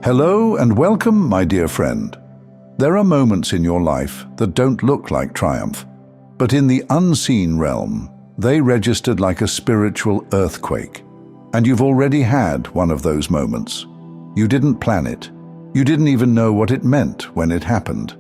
Hello and welcome, my dear friend. There are moments in your life that don't look like triumph, but in the unseen realm, they registered like a spiritual earthquake. And you've already had one of those moments. You didn't plan it. You didn't even know what it meant when it happened.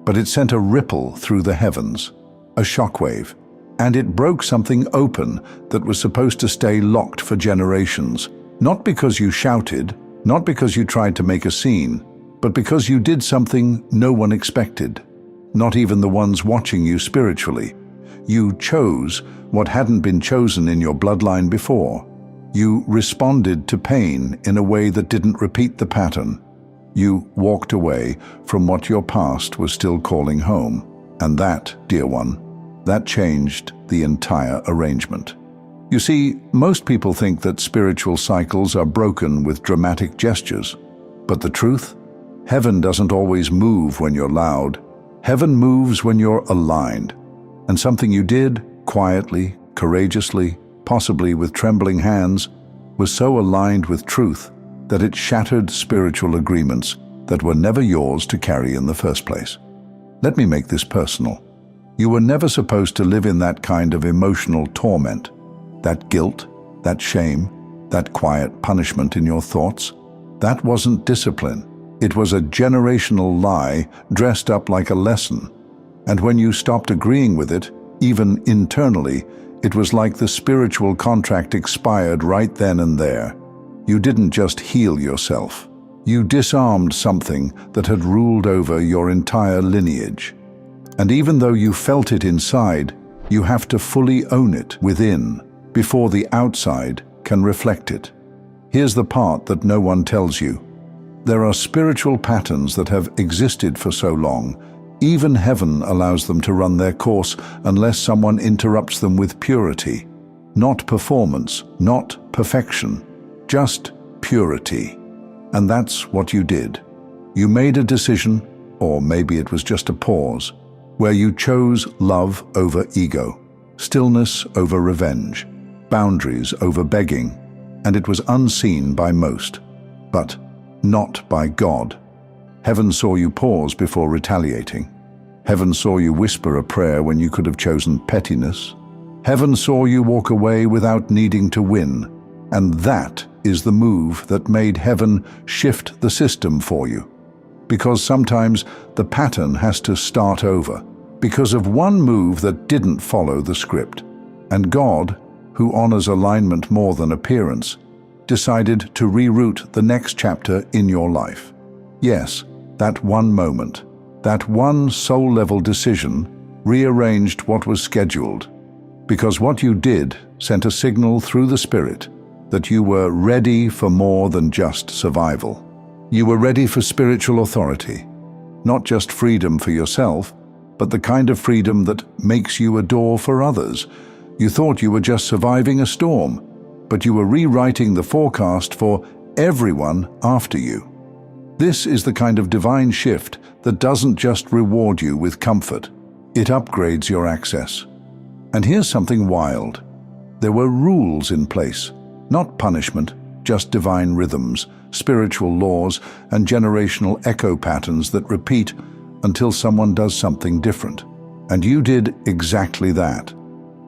But it sent a ripple through the heavens, a shockwave, and it broke something open that was supposed to stay locked for generations, not because you shouted, not because you tried to make a scene, but because you did something no one expected, not even the ones watching you spiritually. You chose what hadn't been chosen in your bloodline before. You responded to pain in a way that didn't repeat the pattern. You walked away from what your past was still calling home. And that, dear one, that changed the entire arrangement. You see, most people think that spiritual cycles are broken with dramatic gestures. But the truth? Heaven doesn't always move when you're loud. Heaven moves when you're aligned. And something you did, quietly, courageously, possibly with trembling hands, was so aligned with truth that it shattered spiritual agreements that were never yours to carry in the first place. Let me make this personal. You were never supposed to live in that kind of emotional torment. That guilt, that shame, that quiet punishment in your thoughts, that wasn't discipline. It was a generational lie dressed up like a lesson. And when you stopped agreeing with it, even internally, it was like the spiritual contract expired right then and there. You didn't just heal yourself. You disarmed something that had ruled over your entire lineage. And even though you felt it inside, you have to fully own it within, before the outside can reflect it. Here's the part that no one tells you. There are spiritual patterns that have existed for so long, even heaven allows them to run their course unless someone interrupts them with purity. Not performance, not perfection, just purity. And that's what you did. You made a decision, or maybe it was just a pause, where you chose love over ego, stillness over revenge, boundaries over begging, and it was unseen by most, but not by God. Heaven saw you pause before retaliating. Heaven saw you whisper a prayer when you could have chosen pettiness. Heaven saw you walk away without needing to win, and that is the move that made heaven shift the system for you. Because sometimes the pattern has to start over, because of one move that didn't follow the script. And God, who honors alignment more than appearance, decided to reroute the next chapter in your life. Yes, that one moment, that one soul-level decision rearranged what was scheduled, because what you did sent a signal through the spirit that you were ready for more than just survival. You were ready for spiritual authority, not just freedom for yourself, but the kind of freedom that makes you a door for others. You thought you were just surviving a storm, but you were rewriting the forecast for everyone after you. This is the kind of divine shift that doesn't just reward you with comfort, it upgrades your access. And here's something wild. There were rules in place, not punishment, just divine rhythms, spiritual laws, and generational echo patterns that repeat until someone does something different. And you did exactly that.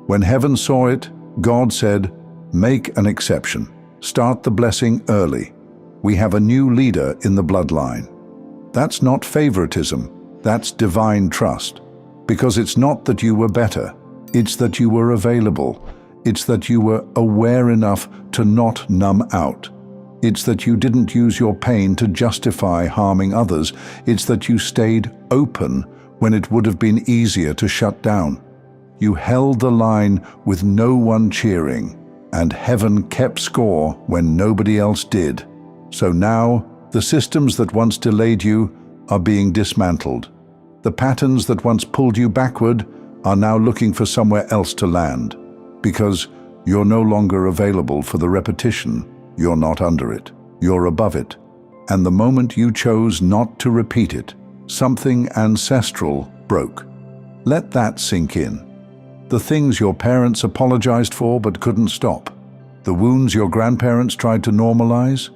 When heaven saw it, God said, "Make an exception. Start the blessing early. We have a new leader in the bloodline." That's not favoritism, that's divine trust. Because it's not that you were better, it's that you were available. It's that you were aware enough to not numb out. It's that you didn't use your pain to justify harming others. It's that you stayed open when it would have been easier to shut down. You held the line with no one cheering, and heaven kept score when nobody else did. So now, the systems that once delayed you are being dismantled. The patterns that once pulled you backward are now looking for somewhere else to land. Because you're no longer available for the repetition. You're not under it. You're above it. And the moment you chose not to repeat it, something ancestral broke. Let that sink in. The things your parents apologized for but couldn't stop. The wounds your grandparents tried to normalize.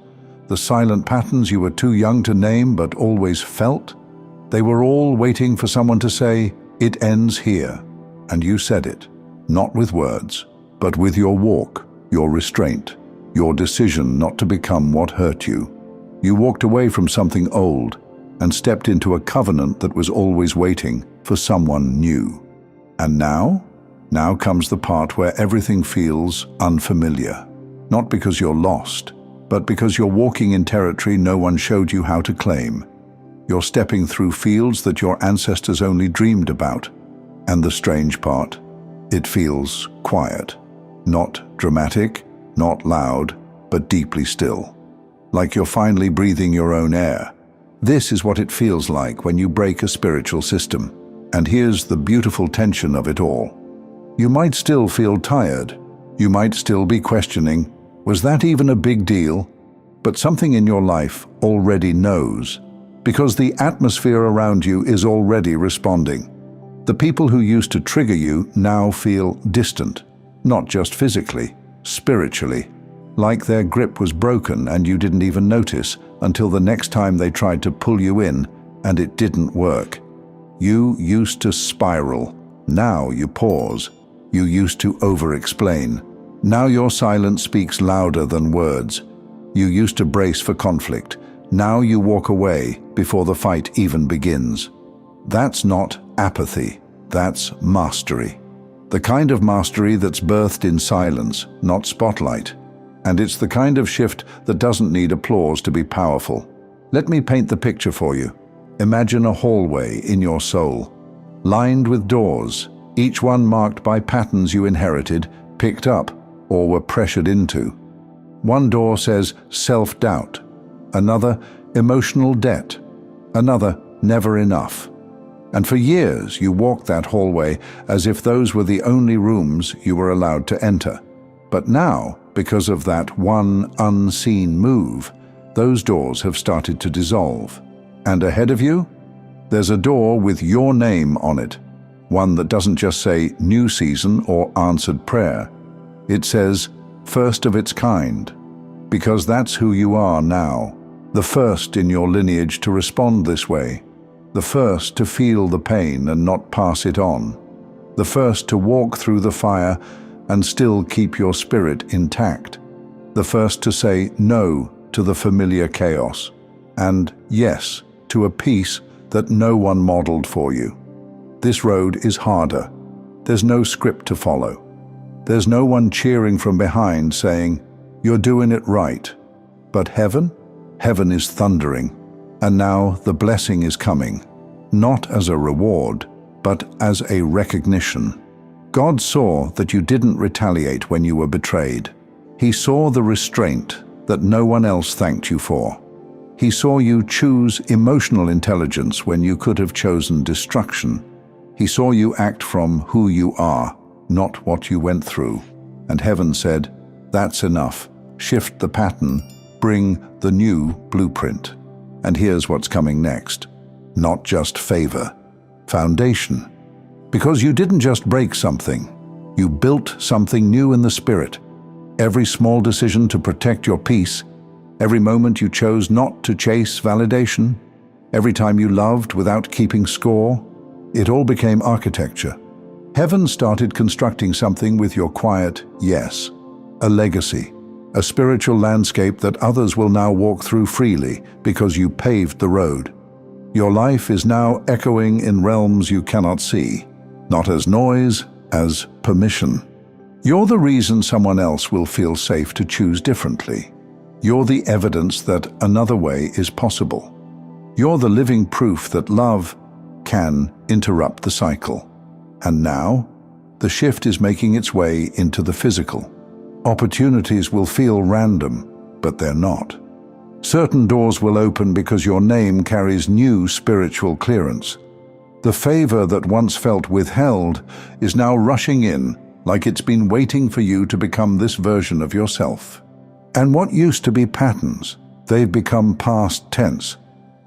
the silent patterns you were too young to name but always felt, they were all waiting for someone to say, "It ends here." And you said it, not with words, but with your walk, your restraint, your decision not to become what hurt you. You walked away from something old and stepped into a covenant that was always waiting for someone new. And now comes the part where everything feels unfamiliar. Not because you're lost, but because you're walking in territory no one showed you how to claim. You're stepping through fields that your ancestors only dreamed about. And the strange part, it feels quiet. Not dramatic, not loud, but deeply still. Like you're finally breathing your own air. This is what it feels like when you break a spiritual system. And here's the beautiful tension of it all. You might still feel tired. You might still be questioning, was that even a big deal? But something in your life already knows, because the atmosphere around you is already responding. The people who used to trigger you now feel distant, not just physically, spiritually, like their grip was broken and you didn't even notice until the next time they tried to pull you in and it didn't work. You used to spiral, now you pause. You used to over-explain. Now your silence speaks louder than words. You used to brace for conflict. Now you walk away before the fight even begins. That's not apathy, that's mastery. The kind of mastery that's birthed in silence, not spotlight. And it's the kind of shift that doesn't need applause to be powerful. Let me paint the picture for you. Imagine a hallway in your soul, lined with doors, each one marked by patterns you inherited, picked up, or were pressured into. One door says self-doubt, another emotional debt, another never enough. And for years you walked that hallway as if those were the only rooms you were allowed to enter. But now, because of that one unseen move, those doors have started to dissolve. And ahead of you, there's a door with your name on it. One that doesn't just say new season or answered prayer. It says first of its kind, because that's who you are now, the first in your lineage to respond this way, the first to feel the pain and not pass it on, the first to walk through the fire and still keep your spirit intact, the first to say no to the familiar chaos, and yes to a peace that no one modeled for you. This road is harder. There's no script to follow. There's no one cheering from behind saying, "You're doing it right." But heaven is thundering. And now the blessing is coming, not as a reward, but as a recognition. God saw that you didn't retaliate when you were betrayed. He saw the restraint that no one else thanked you for. He saw you choose emotional intelligence when you could have chosen destruction. He saw you act from who you are, not what you went through. And heaven said, "That's enough. Shift the pattern. Bring the new blueprint." And here's what's coming next. Not just favor. Foundation. Because you didn't just break something. You built something new in the spirit. Every small decision to protect your peace, every moment you chose not to chase validation, every time you loved without keeping score, it all became architecture. Heaven started constructing something with your quiet yes, a legacy, a spiritual landscape that others will now walk through freely because you paved the road. Your life is now echoing in realms you cannot see, not as noise, as permission. You're the reason someone else will feel safe to choose differently. You're the evidence that another way is possible. You're the living proof that love can interrupt the cycle. And now, the shift is making its way into the physical. Opportunities will feel random, but they're not. Certain doors will open because your name carries new spiritual clearance. The favor that once felt withheld is now rushing in, like it's been waiting for you to become this version of yourself. And what used to be patterns, they've become past tense.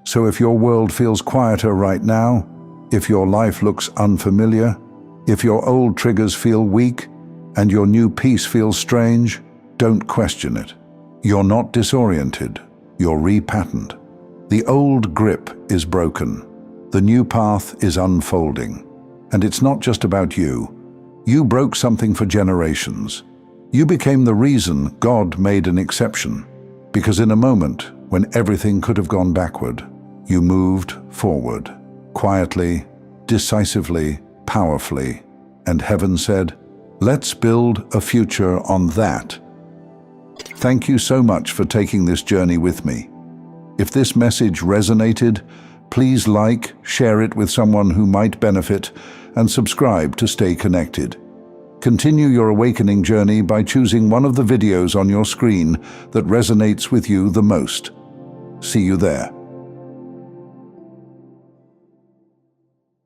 So if your world feels quieter right now, if your life looks unfamiliar, if your old triggers feel weak, and your new peace feels strange, don't question it. You're not disoriented. You're repatterned. The old grip is broken. The new path is unfolding. And it's not just about you. You broke something for generations. You became the reason God made an exception. Because in a moment, when everything could have gone backward, you moved forward, quietly, decisively, powerfully. And heaven said, "Let's build a future on that." Thank you so much for taking this journey with me. If this message resonated, please like, share it with someone who might benefit, and subscribe to stay connected. Continue your awakening journey by choosing one of the videos on your screen that resonates with you the most. See you there.